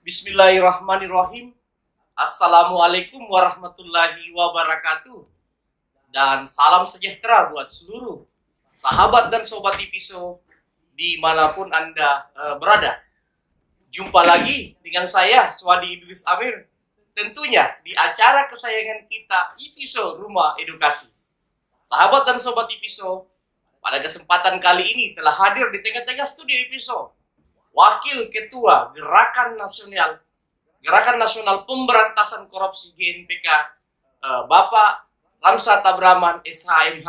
Bismillahirrahmanirrahim. Assalamualaikum warahmatullahi wabarakatuh. Dan salam sejahtera buat seluruh sahabat dan sobat Ipiso dimanapun Anda berada. Jumpa lagi dengan saya, Swadi Idris Amir. Tentunya di acara kesayangan kita, Ipiso Rumah Edukasi. Sahabat dan sobat Ipiso, pada kesempatan kali ini telah hadir di tengah-tengah studio Ipiso Wakil Ketua Gerakan Nasional Pemberantasan Korupsi GNPK, Bapak Ramsa Tabraman SHMH,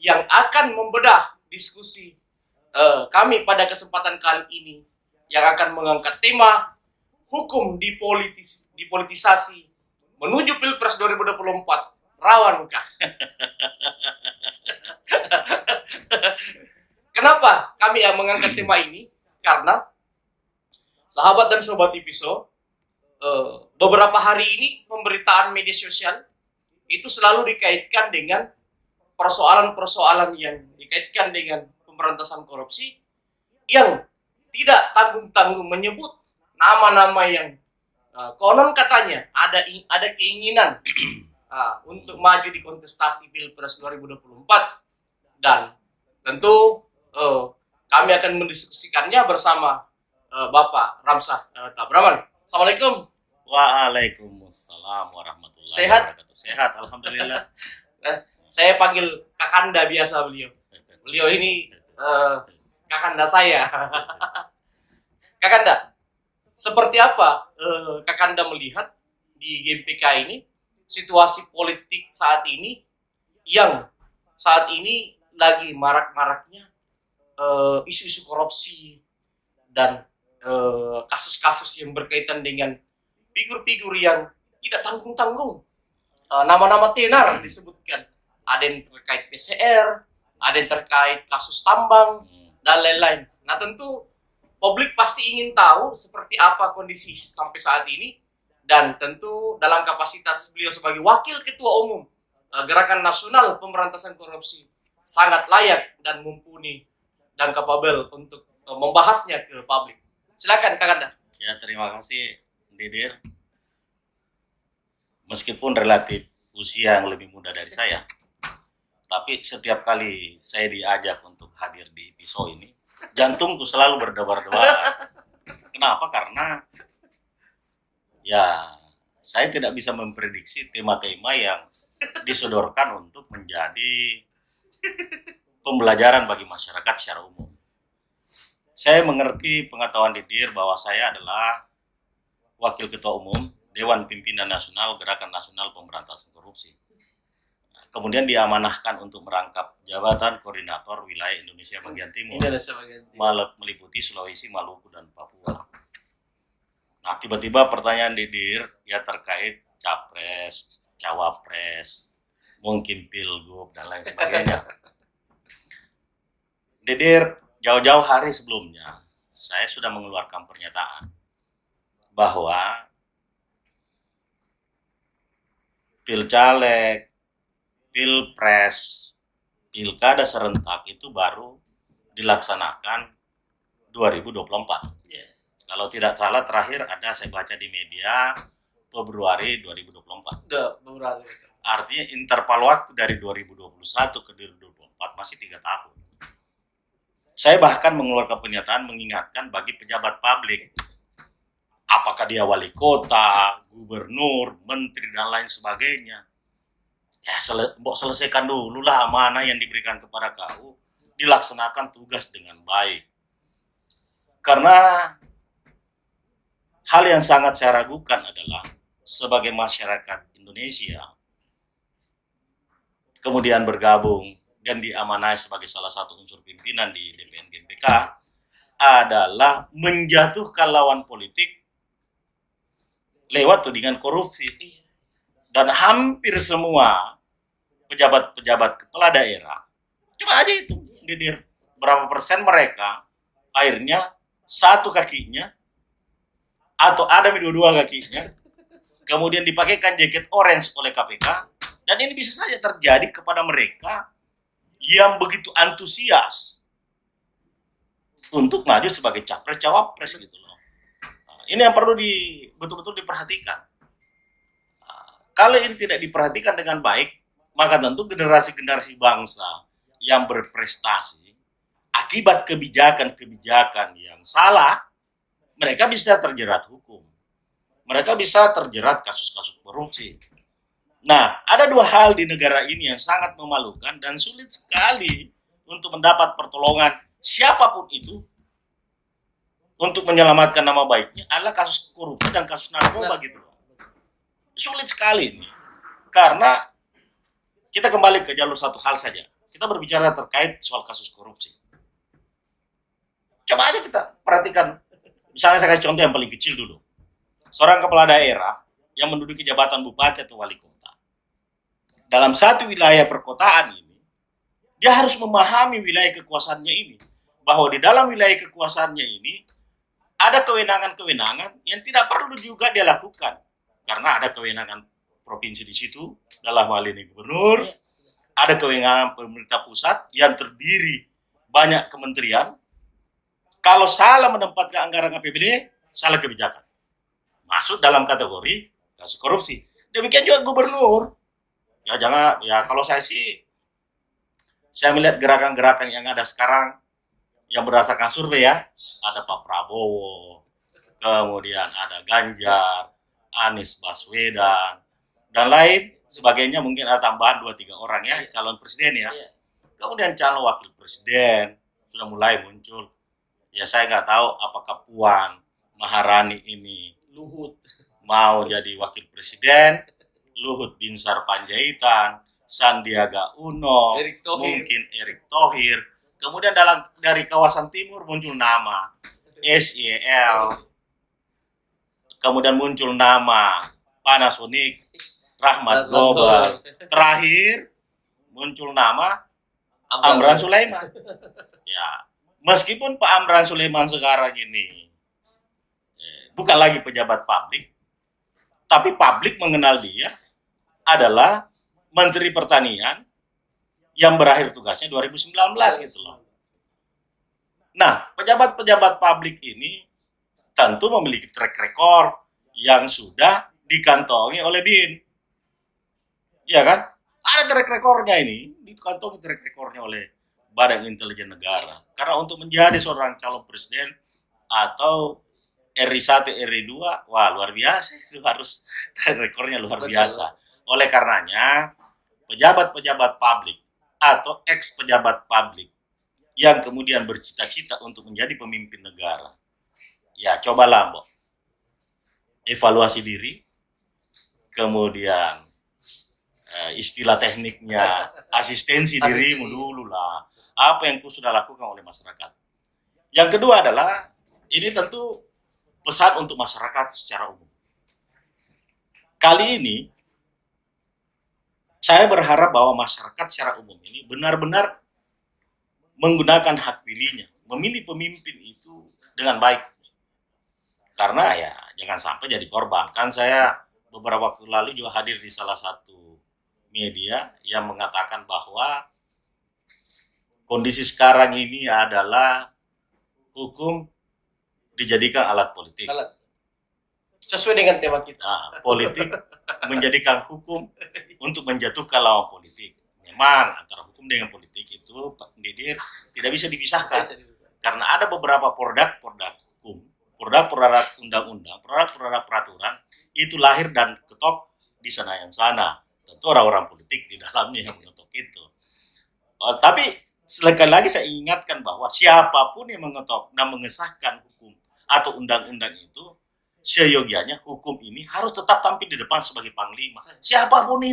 yang akan membedah diskusi kami pada kesempatan kali ini, yang akan mengangkat tema hukum dipolitisasi menuju Pilpres 2024 rawankah? Kenapa kami yang mengangkat tema ini? Karena sahabat dan sobat Ipiso, beberapa hari ini pemberitaan media sosial itu selalu dikaitkan dengan persoalan-persoalan yang dikaitkan dengan pemberantasan korupsi yang tidak tanggung-tanggung menyebut nama-nama yang konon katanya ada keinginan untuk maju di kontestasi Pilpres 2024, dan tentu kami akan mendiskusikannya bersama Bapak Ramsa Tabraman. Assalamualaikum. Waalaikumsalam warahmatullahi wabarakatuh. Sehat, alhamdulillah. Saya panggil Kakanda biasa beliau. Beliau ini Kakanda saya. Kakanda, seperti apa Kakanda melihat di GMPK ini situasi politik saat ini yang saat ini lagi marak-maraknya isu-isu korupsi dan kasus-kasus yang berkaitan dengan figur-figur yang tidak tanggung-tanggung. Nama-nama tenar disebutkan. Ada yang terkait PCR, ada yang terkait kasus tambang, dan lain-lain. Nah tentu publik pasti ingin tahu seperti apa kondisi sampai saat ini, dan tentu dalam kapasitas beliau sebagai Wakil Ketua Umum Gerakan Nasional Pemberantasan Korupsi sangat layak dan mumpuni dan kapabel untuk membahasnya ke publik. Silakan Kakanda. Ya, terima kasih Didir. Meskipun relatif usia yang lebih muda dari saya, tapi setiap kali saya diajak untuk hadir di Ipiso ini, jantungku selalu berdebar-debar. Kenapa? Karena ya saya tidak bisa memprediksi tema-tema yang disodorkan untuk menjadi pembelajaran bagi masyarakat secara umum. Saya mengerti pengetahuan Didir bahwa saya adalah Wakil Ketua Umum Dewan Pimpinan Nasional Gerakan Nasional Pemberantasan Korupsi. Kemudian diamanahkan untuk merangkap jabatan Koordinator Wilayah Indonesia Bagian Timur, meliputi Sulawesi, Maluku, dan Papua. Nah, tiba-tiba pertanyaan Didir ya terkait Capres, Cawapres, mungkin Pilgub, dan lain sebagainya. Didir, jauh-jauh hari sebelumnya, saya sudah mengeluarkan pernyataan bahwa Pilcaleg, Pilpres, Pilkada serentak itu baru dilaksanakan 2024. Yeah. Kalau tidak salah terakhir ada saya baca di media Februari 2024. Artinya interval waktu dari 2021 ke 2024 masih 3 tahun. Saya bahkan mengeluarkan pernyataan mengingatkan bagi pejabat publik, apakah dia wali kota, gubernur, menteri, dan lain sebagainya. Ya, selesaikan dulu lah amanah yang diberikan kepada kau, dilaksanakan tugas dengan baik. Karena hal yang sangat saya ragukan adalah sebagai masyarakat Indonesia, kemudian bergabung dan diamanai sebagai salah satu unsur pimpinan di DPN GNPK adalah menjatuhkan lawan politik lewat tudingan korupsi. Dan hampir semua pejabat-pejabat kepala daerah, coba aja itu Didir, berapa persen mereka akhirnya satu kakinya atau ada dua kakinya kemudian dipakaikan jaket orange oleh KPK, dan ini bisa saja terjadi kepada mereka yang begitu antusias untuk maju sebagai capres cawapres gitu loh. Ini yang perlu betul-betul diperhatikan. Kalau ini tidak diperhatikan dengan baik, maka tentu generasi-generasi bangsa yang berprestasi akibat kebijakan-kebijakan yang salah, mereka bisa terjerat hukum. Mereka bisa terjerat kasus-kasus korupsi. Nah, ada dua hal di negara ini yang sangat memalukan dan sulit sekali untuk mendapat pertolongan siapapun itu untuk menyelamatkan nama baiknya adalah kasus korupsi dan kasus narkoba gitu. Sulit sekali ini. Karena kita kembali ke jalur satu hal saja. Kita berbicara terkait soal kasus korupsi. Coba aja kita perhatikan. Misalnya saya kasih contoh yang paling kecil dulu. Seorang kepala daerah yang menduduki jabatan bupati atau wali kota. Dalam satu wilayah perkotaan ini, dia harus memahami wilayah kekuasaannya ini. Bahwa di dalam wilayah kekuasaannya ini, ada kewenangan-kewenangan yang tidak perlu juga dia lakukan. Karena ada kewenangan provinsi di situ, dalam hal ini gubernur, ada kewenangan pemerintah pusat yang terdiri banyak kementerian. Kalau salah menempatkan anggaran APBD, salah kebijakan. Masuk dalam kategori kasus korupsi. Demikian juga gubernur. Ya kalau saya melihat gerakan-gerakan yang ada sekarang yang berdasarkan survei ya, ada Pak Prabowo, kemudian ada Ganjar, Anies Baswedan, dan lain sebagainya, mungkin ada tambahan 2-3 orang ya, calon presiden ya. Kemudian calon wakil presiden sudah mulai muncul. Ya saya nggak tahu apakah Puan Maharani ini Luhut mau jadi wakil presiden, Luhut Binsar Panjaitan, Sandiaga Uno, mungkin Erick Thohir. Kemudian dari kawasan timur muncul nama SYL, kemudian muncul nama Panasonic, Rahmat Gobel. Terakhir muncul nama Amran Sulaiman. Ya, meskipun Pak Amran Sulaiman sekarang ini bukan lagi pejabat publik, tapi publik mengenal dia adalah Menteri Pertanian yang berakhir tugasnya 2019 gitu loh. Nah, pejabat-pejabat publik ini tentu memiliki track record yang sudah dikantongi oleh BIN. Iya kan? Ada track recordnya ini, dikantongi track recordnya oleh Badan Intelijen Negara. Karena untuk menjadi seorang calon presiden atau RI1, RI2, wah luar biasa, itu harus track recordnya luar biasa. Oleh karenanya, pejabat-pejabat publik atau ex-pejabat publik yang kemudian bercita-cita untuk menjadi pemimpin negara, ya cobalah Mbok, evaluasi diri, kemudian istilah tekniknya, asistensi dirimu dulu lah, apa yang kau sudah lakukan oleh masyarakat. Yang kedua adalah, ini tentu pesan untuk masyarakat secara umum. Kali ini, saya berharap bahwa masyarakat secara umum ini benar-benar menggunakan hak pilihnya, memilih pemimpin itu dengan baik. Karena ya jangan sampai jadi korban. Kan saya beberapa waktu lalu juga hadir di salah satu media yang mengatakan bahwa kondisi sekarang ini adalah hukum dijadikan alat politik. Sesuai dengan tema kita. Nah, politik menjadikan hukum untuk menjatuhkan lawan politik. Memang antara hukum dengan politik itu, Pak Didir, tidak bisa dipisahkan. Karena ada beberapa produk-produk hukum, produk-produk undang-undang, produk-produk peraturan, itu lahir dan ketok di sana yang sana. Tentu orang-orang politik di dalamnya yang mengetok itu. Tapi sekali lagi saya ingatkan bahwa siapapun yang mengetok dan mengesahkan hukum atau undang-undang itu, seyogianya hukum ini harus tetap tampil di depan sebagai panglima. Siapapun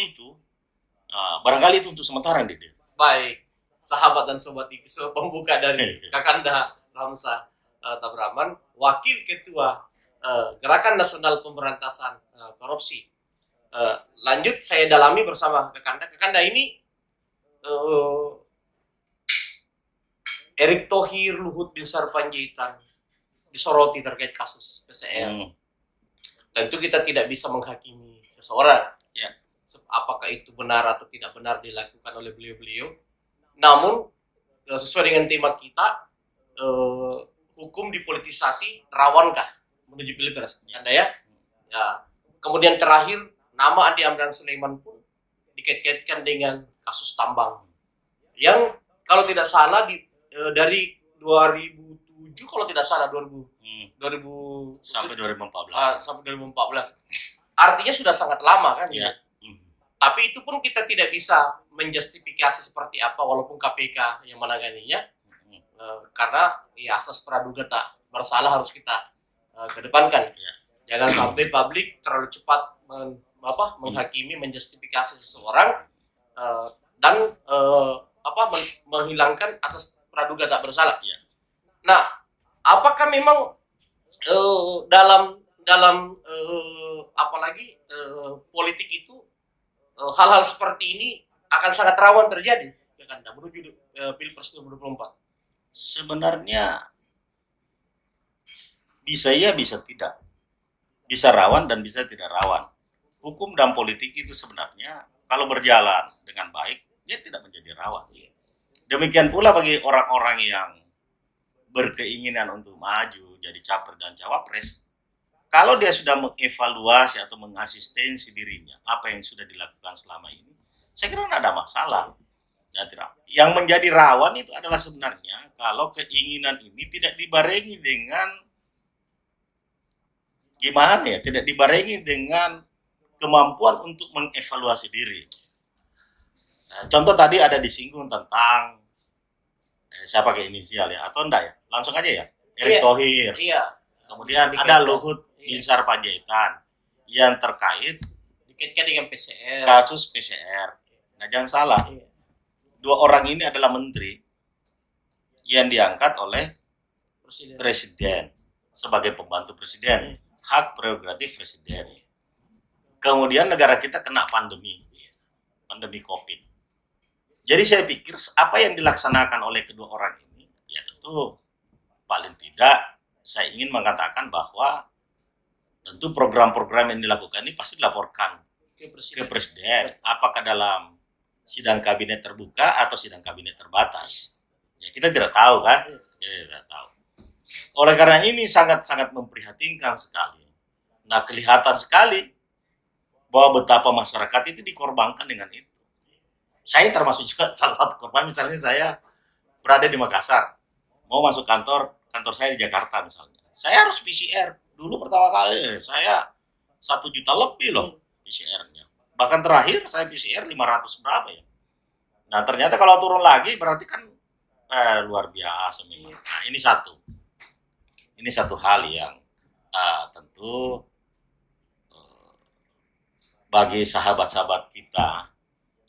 itu. Barangkali itu untuk sementara, Dede. Baik, sahabat dan sobat episode pembuka dari Kakanda Ramsa Tabraman, Wakil Ketua Gerakan Nasional Pemberantasan Korupsi. Lanjut saya dalami bersama Kakanda. Kakanda ini Erick Thohir, Luhut Binsar Panjaitan disoroti terkait kasus PCR. Tentu kita tidak bisa menghakimi seseorang. Ya. Apakah itu benar atau tidak benar dilakukan oleh beliau-beliau. Namun sesuai dengan tema kita, hukum dipolitisasi rawankah menuju pilpres? Anda ya? Ya. Kemudian terakhir, nama Andi Amran Sulaiman pun dikait-kaitkan dengan kasus tambang. Yang kalau tidak salah dari 2007 kalau tidak salah 2000 sampai 2014. Sampai 2014. Artinya sudah sangat lama kan? Ya. Tapi itu pun kita tidak bisa menjustifikasi seperti apa walaupun KPK yang menanganinya. Karena ya asas praduga tak bersalah harus kita kedepankan. Ya. Jangan sampai publik terlalu cepat menghakimi, menjustifikasi seseorang dan menghilangkan asas praduga tak bersalah. Ya. Nah, apakah memang dalam apalagi politik itu hal-hal seperti ini akan sangat rawan terjadi ya kan menuju Pilpres 2024? Sebenarnya bisa iya bisa tidak, bisa rawan dan bisa tidak rawan. Hukum dan politik itu sebenarnya kalau berjalan dengan baik dia tidak menjadi rawan. Demikian pula bagi orang-orang yang berkeinginan untuk maju jadi capres dan cawapres, kalau dia sudah mengevaluasi atau mengasistensi dirinya apa yang sudah dilakukan selama ini, saya kira tidak ada masalah. Ya, tidak. Yang menjadi rawan itu adalah sebenarnya kalau keinginan ini tidak dibarengi dengan tidak dibarengi dengan kemampuan untuk mengevaluasi diri. Nah, contoh tadi ada disinggung tentang saya pakai inisial ya atau enggak ya? Langsung aja ya. Erick Thohir. Iya. Kemudian ada Luhut Binsar Panjaitan yang terkait dikaitkan dengan PCR. Kasus PCR. Nah, jangan salah. Iya. Dua orang ini adalah menteri yang diangkat oleh presiden sebagai pembantu presiden. Hak prerogatif presiden. Kemudian negara kita kena pandemi COVID. Jadi saya pikir apa yang dilaksanakan oleh kedua orang ini, ya tentu paling tidak saya ingin mengatakan bahwa tentu program-program yang dilakukan ini pasti dilaporkan ke presiden. Apakah dalam sidang kabinet terbuka atau sidang kabinet terbatas? Ya kita tidak tahu kan? Ya, tidak tahu. Oleh karena ini sangat-sangat memprihatinkan sekali. Nah, kelihatan sekali bahwa betapa masyarakat itu dikorbankan dengan itu. Saya termasuk juga salah satu korban. Misalnya saya berada di Makassar, mau masuk kantor saya di Jakarta misalnya. Saya harus PCR. Dulu pertama kali saya 1 juta lebih loh PCR-nya. Bahkan terakhir saya PCR 500 berapa ya. Nah, ternyata kalau turun lagi berarti kan luar biasa memang. Nah, ini satu hal yang tentu bagi sahabat-sahabat kita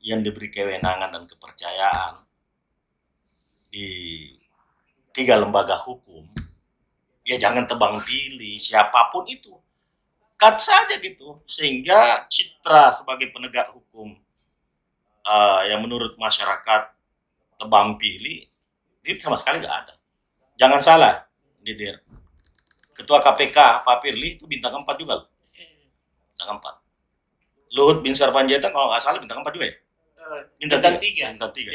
yang diberi kewenangan dan kepercayaan di 3 lembaga hukum, ya jangan tebang pilih siapapun itu. Cut saja gitu, sehingga citra sebagai penegak hukum yang menurut masyarakat tebang pilih, itu sama sekali nggak ada. Jangan salah, Didir. Ketua KPK, Pak Firly, itu bintang 4 juga loh. Bintang 4. Luhut Binsar Panjaitan, kalau nggak salah bintang 4 juga ya? Bintang 3. Bintang 3.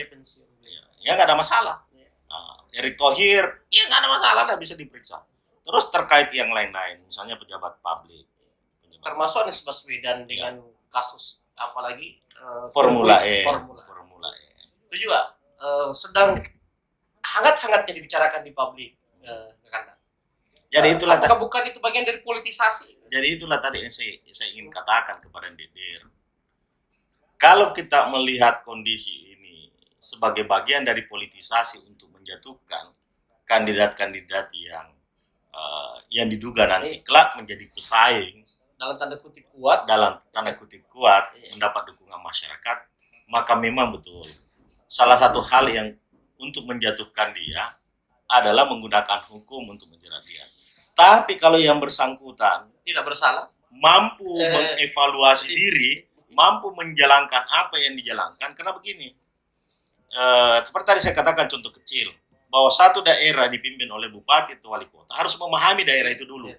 Ya nggak ada masalah. Erick Thohir, ya nggak ada masalah, nggak bisa diperiksa. Terus terkait yang lain-lain, misalnya pejabat publik. Termasuk Anies Baswedan dengan kasus apalagi Formula E. Itu juga sedang hangat-hangatnya dibicarakan di publik. Jadi itulah apakah bukan itu bagian dari politisasi? Jadi itulah tadi yang saya ingin katakan kepada Didir. Kalau kita melihat kondisi ini sebagai bagian dari politisasi untuk menjatuhkan kandidat-kandidat yang diduga nanti kelak menjadi pesaing dalam tanda kutip kuat mendapat dukungan masyarakat, maka memang betul salah satu hal yang untuk menjatuhkan dia adalah menggunakan hukum untuk menjerat dia. Tapi kalau yang bersangkutan tidak bersalah, mampu mengevaluasi diri, mampu menjalankan apa yang dijalankan, karena begini, seperti tadi saya katakan contoh kecil, bahwa satu daerah dipimpin oleh bupati atau wali kota harus memahami daerah itu dulu.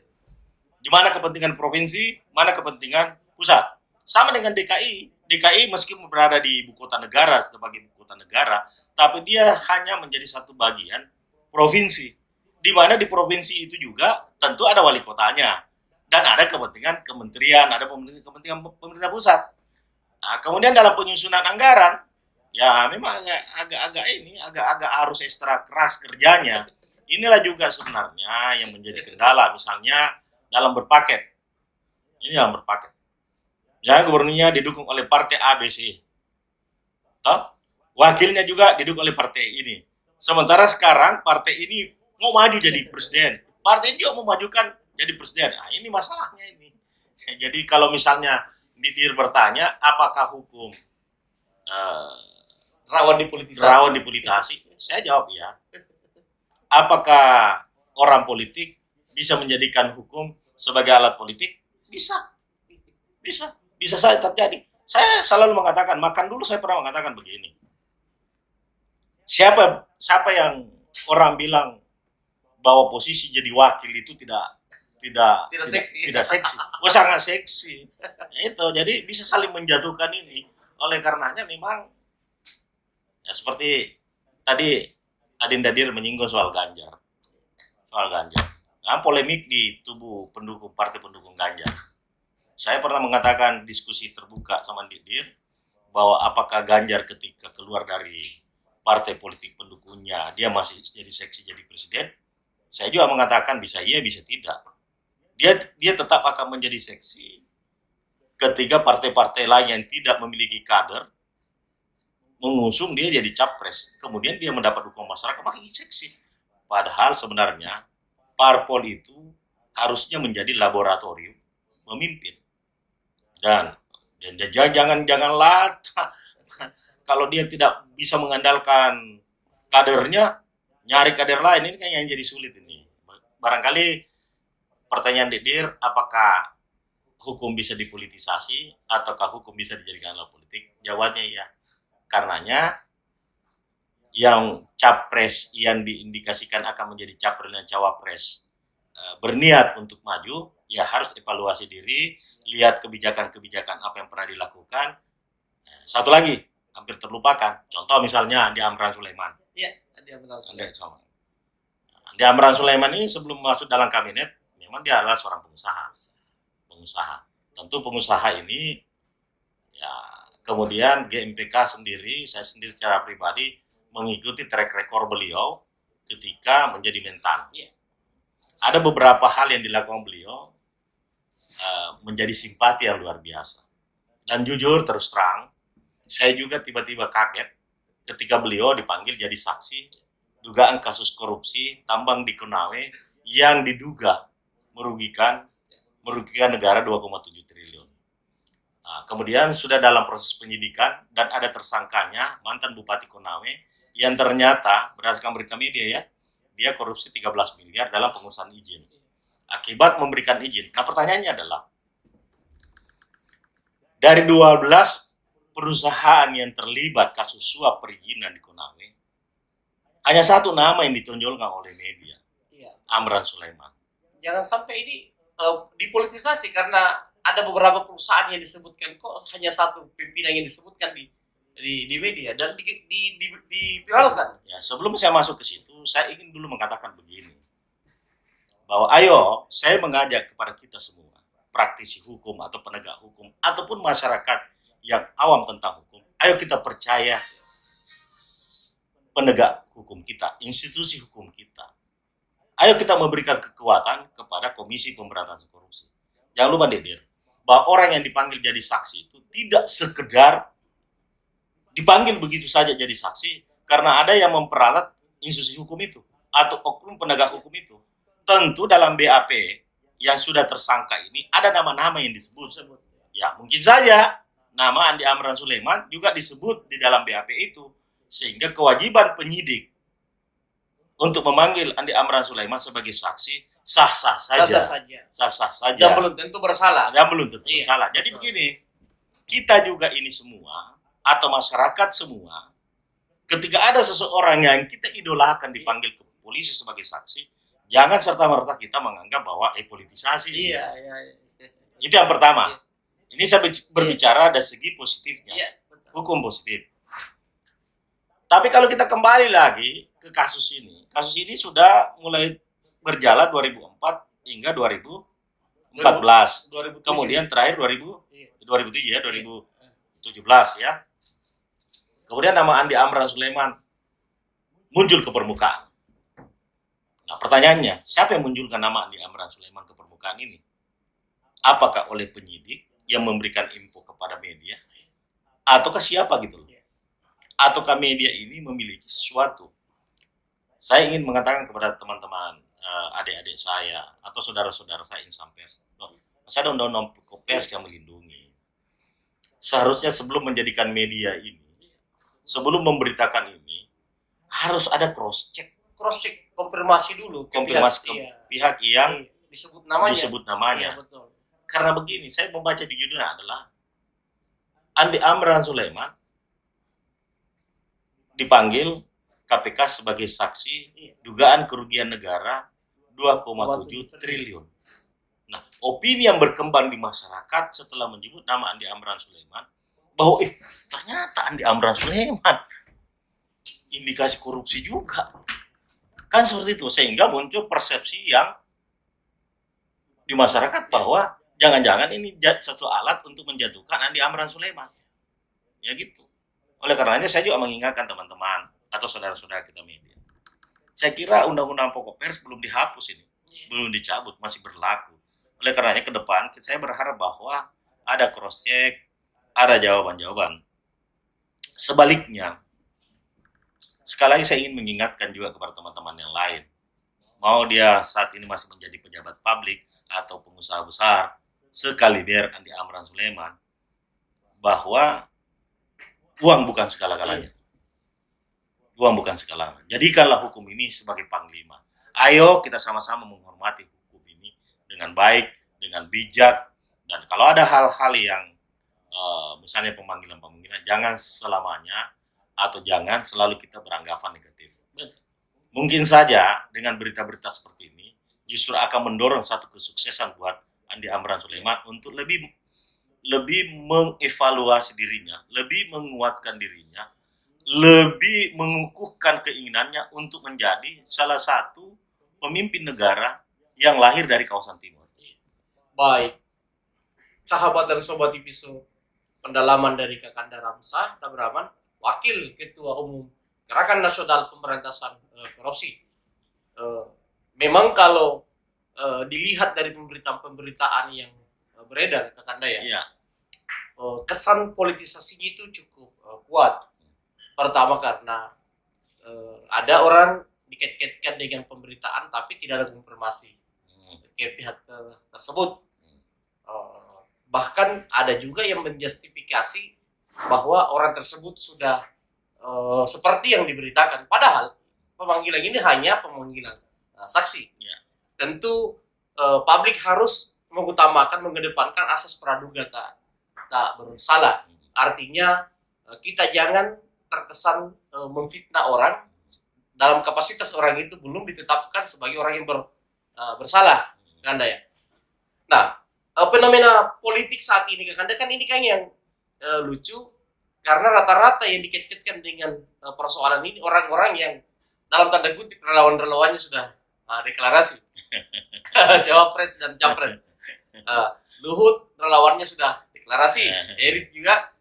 Di mana kepentingan provinsi, mana kepentingan pusat. Sama dengan DKI. DKI meskipun berada di ibu kota negara sebagai ibu kota negara, tapi dia hanya menjadi satu bagian provinsi. di mana di provinsi itu juga tentu ada wali kotanya dan ada kepentingan kementerian, ada kepentingan pemerintah pusat. Nah, kemudian dalam penyusunan anggaran, ya memang agak harus ekstra keras kerjanya. Inilah juga sebenarnya yang menjadi kendala, misalnya dalam berpaket. Ini dalam berpaket. Misalnya gubernurnya didukung oleh partai A, B, C. Toh? Wakilnya juga didukung oleh partai ini. Sementara sekarang partai ini mau maju jadi presiden. Partai ini juga mau majukan jadi presiden. Nah, ini masalahnya ini. Jadi kalau misalnya Didir bertanya, apakah hukum Rawan dipolitisasi. rawan dipolitisasi? Saya jawab ya. Apakah orang politik bisa menjadikan hukum sebagai alat politik? Bisa. Bisa saja terjadi. Saya selalu mengatakan, makan dulu saya pernah mengatakan begini. Siapa yang orang bilang bahwa posisi jadi wakil itu tidak seksi. Tidak seksi. Oh, sangat seksi. Itu jadi bisa saling menjatuhkan ini. Oleh karenanya memang ya seperti tadi Adinda Dir menyinggung soal Ganjar. Nah, polemik di tubuh partai pendukung Ganjar. Saya pernah mengatakan diskusi terbuka sama Didir bahwa apakah Ganjar ketika keluar dari partai politik pendukungnya dia masih jadi seksi jadi presiden. Saya juga mengatakan bisa iya bisa tidak. Dia tetap akan menjadi seksi ketika partai-partai lain yang tidak memiliki kader mengusung dia jadi capres. Kemudian dia mendapat dukungan masyarakat makin seksi. Padahal sebenarnya parpol itu harusnya menjadi laboratorium memimpin. Dan janganlah kalau dia tidak bisa mengandalkan kadernya, nyari kader lain, ini kan yang jadi sulit ini. Barangkali pertanyaan Didir, apakah hukum bisa dipolitisasi ataukah hukum bisa dijadikan alat politik? Jawabannya iya. Karenanya yang capres yang diindikasikan akan menjadi capres dan cawapres berniat untuk maju, ya harus evaluasi diri, lihat kebijakan-kebijakan apa yang pernah dilakukan. Satu lagi, hampir terlupakan. Contoh misalnya Andi Amran Sulaiman. Iya, Andi Amran Sulaiman. Andi Amran Sulaiman ini sebelum masuk dalam kabinet, memang dia adalah seorang pengusaha. Tentu pengusaha ini, ya kemudian GMPK sendiri, saya sendiri secara pribadi mengikuti track record beliau ketika menjadi Mentan. Iya. Ada beberapa hal yang dilakukan beliau menjadi simpati yang luar biasa. Dan jujur terus terang, saya juga tiba-tiba kaget ketika beliau dipanggil jadi saksi dugaan kasus korupsi tambang di Konawe yang diduga merugikan negara 2,7 triliun. Nah, kemudian sudah dalam proses penyidikan dan ada tersangkanya mantan Bupati Konawe yang ternyata berdasarkan berita media ya, dia korupsi 13 miliar dalam pengurusan izin. Akibat memberikan izin. Nah, pertanyaannya adalah dari 12 perusahaan yang terlibat kasus suap perizinan di Konawe, hanya satu nama yang ditonjolkan oleh media, Iya. Amran Sulaiman. Jangan sampai ini dipolitisasi karena ada beberapa perusahaan yang disebutkan, kok hanya satu pimpinan yang disebutkan di media dan diviralkan. Ya, sebelum saya masuk ke situ, saya ingin dulu mengatakan begini, bahwa ayo saya mengajak kepada kita semua, praktisi hukum atau penegak hukum ataupun masyarakat yang awam tentang hukum, ayo kita percaya penegak hukum kita, institusi hukum kita. Ayo kita memberikan kekuatan kepada Komisi Pemberantasan Korupsi. Jangan lupa Didir, bahwa orang yang dipanggil jadi saksi itu tidak sekedar dipanggil begitu saja jadi saksi karena ada yang memperalat institusi hukum itu atau oknum penegak hukum itu. Tentu dalam BAP yang sudah tersangka ini ada nama-nama yang disebut. Ya mungkin saja nama Andi Amran Sulaiman juga disebut di dalam BAP itu, sehingga kewajiban penyidik untuk memanggil Andi Amran Sulaiman sebagai saksi sah-sah saja. Sah-sah saja. Dan belum tentu bersalah. Bersalah. Jadi begini, kita juga ini semua atau masyarakat semua, ketika ada seseorang yang kita idolakan dipanggil ke polisi sebagai saksi, jangan serta-merta kita menganggap bahwa politisasi. Iya. Itu yang pertama. Ini saya berbicara dari segi positifnya, hukum positif. Tapi kalau kita kembali lagi ke kasus ini sudah mulai berjalan 2004 hingga 2014. 2007. Kemudian terakhir Iya. 2007 ya, 2017 ya. Kemudian nama Andi Amran Sulaiman muncul ke permukaan. Nah, pertanyaannya, siapa yang munculkan nama Andi Amran Sulaiman ke permukaan ini? Apakah oleh penyidik yang memberikan info kepada media? Ataukah siapa gitu loh? Ataukah media ini memiliki sesuatu? Saya ingin mengatakan kepada teman-teman, adik-adik saya atau saudara-saudara saya insan pers, saya ada undang-undang pers yang melindungi. Seharusnya sebelum menjadikan media ini, sebelum memberitakan ini, harus ada cross check, konfirmasi dulu ke konfirmasi ke pihak yang disebut namanya. Iya, betul. Karena begini, saya membaca di judulnya adalah Andi Amran Sulaiman dipanggil KPK sebagai saksi dugaan kerugian negara 2,7 triliun. Nah, opini yang berkembang di masyarakat setelah menyebut nama Andi Amran Sulaiman bahwa ternyata Andi Amran Sulaiman indikasi korupsi juga. Kan seperti itu, sehingga muncul persepsi yang di masyarakat bahwa jangan-jangan ini satu alat untuk menjatuhkan Andi Amran Sulaiman. Ya gitu. Oleh karenanya saya juga mengingatkan teman-teman atau saudara-saudara kita media. Saya kira undang-undang pokok pers belum dihapus ini, belum dicabut, masih berlaku. Oleh karenanya ke depan saya berharap bahwa ada cross check, ada jawaban-jawaban. Sebaliknya, sekali lagi saya ingin mengingatkan juga kepada teman-teman yang lain. Mau dia saat ini masih menjadi pejabat publik atau pengusaha besar, sekaliber Andi Amran Sulaiman, bahwa uang bukan segala-galanya. Uang bukan segalanya. Jadikanlah hukum ini sebagai panglima. Ayo kita sama-sama menghormati hukum ini dengan baik, dengan bijak, dan kalau ada hal-hal yang misalnya pemanggilan-pemanggilan, jangan selamanya atau jangan selalu kita beranggapan negatif. Mungkin saja dengan berita-berita seperti ini justru akan mendorong satu kesuksesan buat Andi Amran Sulaiman untuk lebih mengevaluasi dirinya, lebih menguatkan dirinya, lebih mengukuhkan keinginannya untuk menjadi salah satu pemimpin negara yang lahir dari kawasan timur. Baik, sahabat dan sobat Tipiso, pendalaman dari Kakanda Ramsah Tabraman, Wakil Ketua Umum Gerakan Nasional Pemberantasan Korupsi. Memang kalau dilihat dari pemberitaan-pemberitaan yang beredar, Kakanda ya, Iya. Kesan politisasinya itu cukup kuat. Pertama karena ada orang dikait-kaitkan dengan pemberitaan tapi tidak ada konfirmasi ke pihak tersebut. Bahkan ada juga yang menjustifikasi bahwa orang tersebut sudah seperti yang diberitakan. Padahal pemanggilan ini hanya pemanggilan saksi. Ya. Tentu publik harus mengutamakan, mengedepankan asas praduga tak bersalah. Artinya kita jangan terkesan memfitnah orang dalam kapasitas orang itu belum ditetapkan sebagai orang yang bersalah, Kakanda ya. Nah, fenomena politik saat ini, Kakanda, kan ini kan yang lucu karena rata-rata yang dikaitkan dengan persoalan ini orang-orang yang dalam tanda kutip relawan-relawannya sudah deklarasi cawapres dan capres. Luhut relawannya sudah deklarasi, Erik juga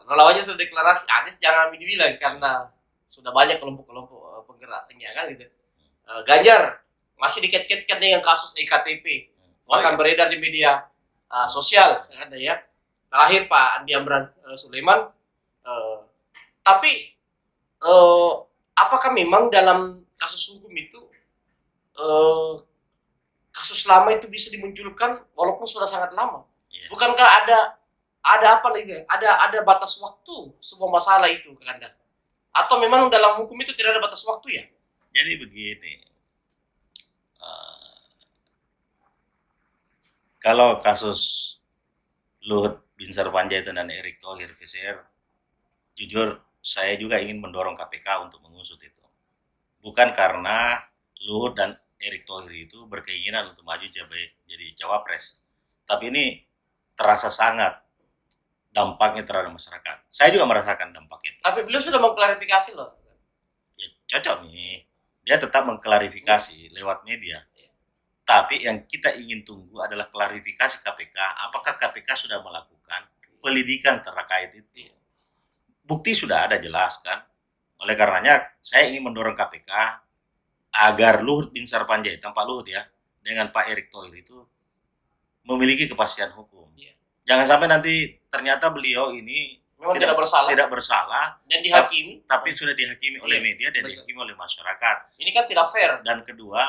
relawannya sudah deklarasi. Anies jangan dibilang karena sudah banyak kelompok-kelompok penggeraknya kan gitu. Ganjar masih dikait-kaitkan dengan kasus EKTP, bahkan beredar di media sosial, kan ya. Terakhir Pak Andi Amran Sulaiman. Tapi apakah memang dalam kasus hukum itu kasus lama itu bisa dimunculkan walaupun sudah sangat lama? Yeah. Bukankah ada apa lagi? Ada batas waktu sebuah masalah itu, Kakanda? Atau memang dalam hukum itu tidak ada batas waktu ya? Jadi begini, kalau kasus Luhut Binsar Panjaitan dan Erick Thohir VCR, jujur saya juga ingin mendorong KPK untuk mengusut itu. Bukan karena Luhut dan Erick Thohir itu berkeinginan untuk maju jadi cawapres, tapi ini terasa sangat dampaknya terhadap masyarakat. Saya juga merasakan dampak itu. Tapi beliau sudah mengklarifikasi loh. Ya, cocok nih. dia tetap mengklarifikasi lewat media. Tapi yang kita ingin tunggu adalah klarifikasi KPK, apakah KPK sudah melakukan penyelidikan terkait itu. Bukti sudah ada jelas kan. Oleh karenanya saya ingin mendorong KPK agar Luhut Binsar Panjaitan, Pak Luhut ya, dengan Pak Erick Thohir itu memiliki kepastian hukum. Jangan sampai nanti ternyata beliau ini memang tidak bersalah dan dihakimi, tapi sudah dihakimi oleh media dan dihakimi oleh masyarakat. Ini kan tidak fair. Dan kedua,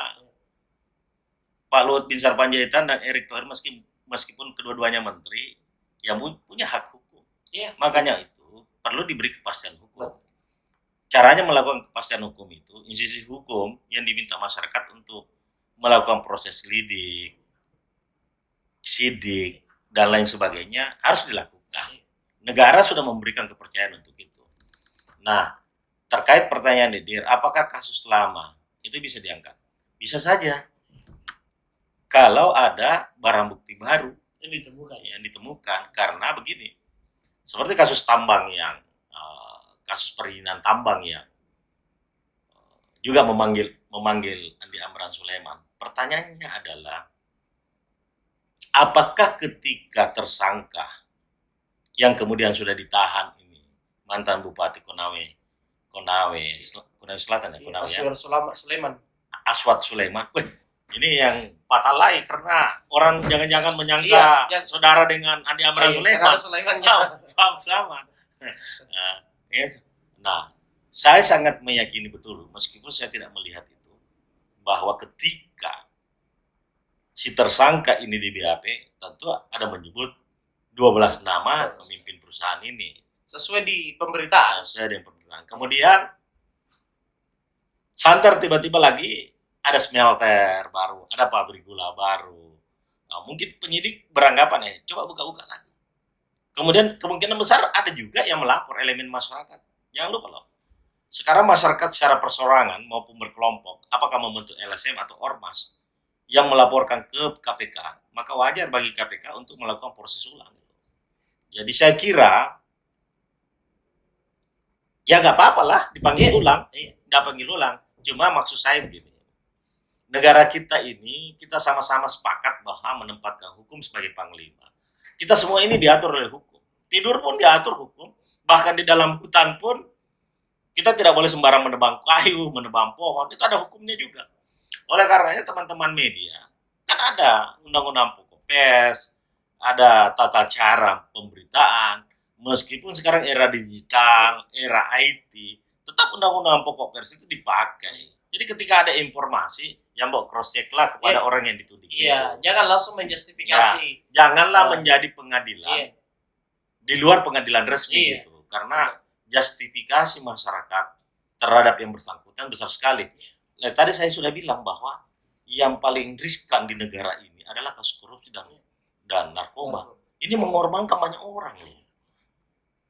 Pak Luhut Binsar Panjaitan dan Erick Thohir meskipun kedua-duanya menteri yang punya hak hukum. Makanya itu perlu diberi kepastian hukum. Caranya melakukan kepastian hukum itu, institusi hukum yang diminta masyarakat untuk melakukan proses sidik, dan lain sebagainya harus dilakukan. Negara sudah memberikan kepercayaan untuk itu. Nah, terkait pertanyaan Dedir, apakah kasus lama itu bisa diangkat? Bisa saja. Kalau ada barang bukti baru yang ditemukan, karena begini, seperti kasus tambang kasus perizinan tambang yang juga memanggil Andi Amran Sulaiman. Pertanyaannya adalah, apakah ketika tersangka yang kemudian sudah ditahan ini mantan Bupati Konawe Selatan ya, Konawe ya, Aswad Sulaiman. Ini yang patalai karena orang jangan-jangan menyangka saudara dengan Andi Amran Sulaiman. Paham sama. Nah, saya sangat meyakini betul, meskipun saya tidak melihat itu, bahwa ketika si tersangka ini di BAP, tentu ada menyebut 12 nama pemimpin perusahaan ini. Sesuai di pemberitaan. Kemudian, santer tiba-tiba lagi ada smelter baru, ada pabrik gula baru. Nah, mungkin penyidik beranggapan coba buka-buka lagi. Kemudian kemungkinan besar ada juga yang melapor elemen masyarakat. Jangan lupa loh, sekarang masyarakat secara persorangan maupun berkelompok, apakah membentuk LSM atau Ormas, yang melaporkan ke KPK, maka wajar bagi KPK untuk melakukan proses ulang. Jadi saya kira, ya nggak apa-apa lah dipanggil ulang, nggak panggil ulang. Cuma maksud saya begini, negara kita ini, kita sama-sama sepakat bahwa menempatkan hukum sebagai panglima. Kita semua ini diatur oleh hukum. Tidur pun diatur hukum. Bahkan di dalam hutan pun, kita tidak boleh sembarang menebang kayu, menebang pohon. Itu ada hukumnya juga. Oleh karenanya teman-teman media, kan ada undang-undang pokok pers, ada tata cara pemberitaan. Meskipun sekarang era digital, era IT, tetap undang-undang pokok pers itu dipakai. Jadi ketika ada informasi, yang mau cross check lah kepada orang yang dituding. Iya, jangan langsung menjustifikasi. Janganlah menjadi pengadilan di luar pengadilan resmi gitu. Karena justifikasi masyarakat terhadap yang bersangkutan besar sekali. Nah, tadi saya sudah bilang bahwa yang paling riskan di negara ini adalah kasus korupsi dan narkoba. Ini mengorbankan banyak orang nih.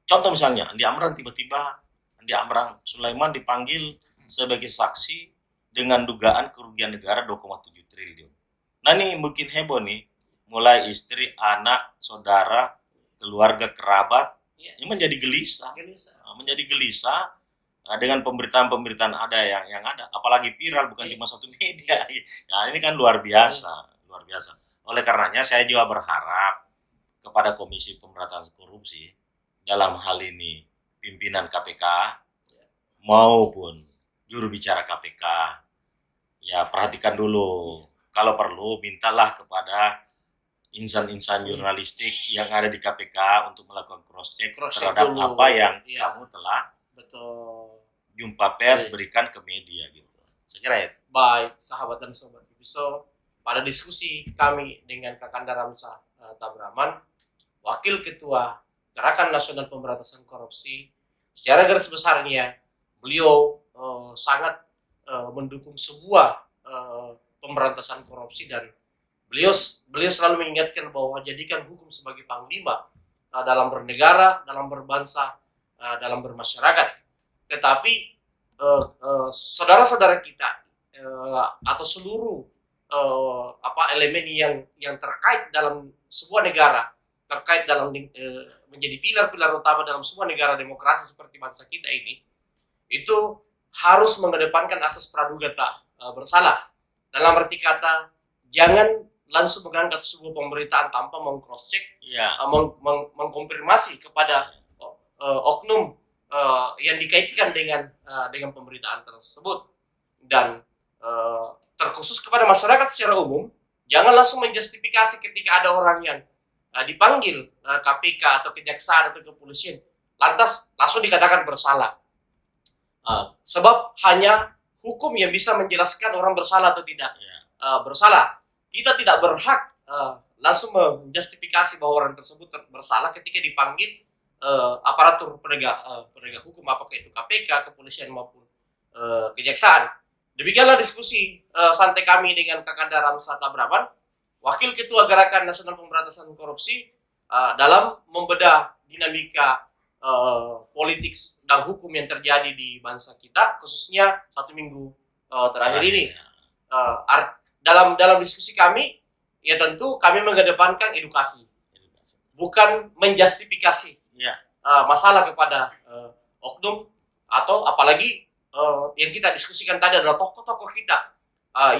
Contoh misalnya, Andi Amran Sulaiman dipanggil sebagai saksi dengan dugaan kerugian negara 2,7 triliun. Nah ini mungkin heboh nih, mulai istri, anak, saudara, keluarga, kerabat, ini menjadi gelisah. Dengan pemberitaan-pemberitaan ada yang ada, apalagi viral, bukan cuma satu media. Nah ini kan luar biasa. Oleh karenanya saya juga berharap kepada Komisi Pemberantasan Korupsi, dalam hal ini pimpinan KPK maupun juru bicara KPK, ya perhatikan dulu. Kalau perlu mintalah kepada insan-insan jurnalistik yang ada di KPK untuk melakukan cross check terhadap dulu apa yang kamu telah jumpa pers berikan ke media gitu. Saya kira ya. Baik, sahabat dan sobat Episo, pada diskusi kami dengan Kakanda Ramsa Tabraman, Wakil Ketua Gerakan Nasional Pemberantasan Korupsi, secara garis besarnya beliau sangat mendukung sebuah pemberantasan korupsi, dan beliau selalu mengingatkan bahwa jadikan hukum sebagai panglima dalam bernegara, dalam berbangsa, dalam bermasyarakat. Tetapi saudara-saudara kita atau seluruh elemen yang terkait dalam sebuah negara, terkait dalam menjadi pilar-pilar utama dalam sebuah negara demokrasi seperti bangsa kita ini, itu harus mengedepankan asas praduga tak bersalah. Dalam arti kata, jangan langsung mengangkat sebuah pemberitaan tanpa meng-cross check, mengkonfirmasi kepada oknum yang dikaitkan dengan pemberitaan tersebut. Dan terkhusus kepada masyarakat secara umum, jangan langsung menjustifikasi ketika ada orang yang dipanggil KPK atau kejaksaan atau kepolisian, lantas langsung dikatakan bersalah. Sebab hanya hukum yang bisa menjelaskan orang bersalah atau tidak bersalah. Kita tidak berhak langsung menjustifikasi bahwa orang tersebut bersalah ketika dipanggil aparatur penegak hukum, apakah itu KPK, kepolisian maupun kejaksaan. Demikianlah diskusi santai kami dengan Kakanda Ramsa Tabraman, Wakil Ketua Gerakan Nasional Pemberantasan Korupsi, dalam membedah dinamika politik dan hukum yang terjadi di bangsa kita, khususnya 1 minggu terakhir ini. Dalam diskusi kami, ya tentu kami mengedepankan edukasi, bukan menjustifikasi masalah kepada oknum, atau apalagi yang kita diskusikan tadi adalah tokoh-tokoh kita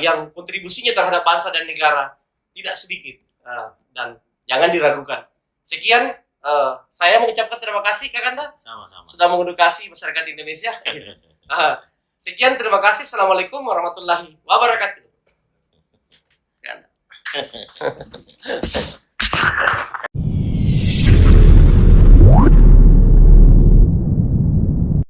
yang kontribusinya terhadap bangsa dan negara tidak sedikit, dan jangan diragukan. Sekian, saya mengucapkan terima kasih Kakanda. Sama-sama. Sudah mengedukasi masyarakat Indonesia. Sekian, terima kasih. Assalamualaikum warahmatullahi wabarakatuh.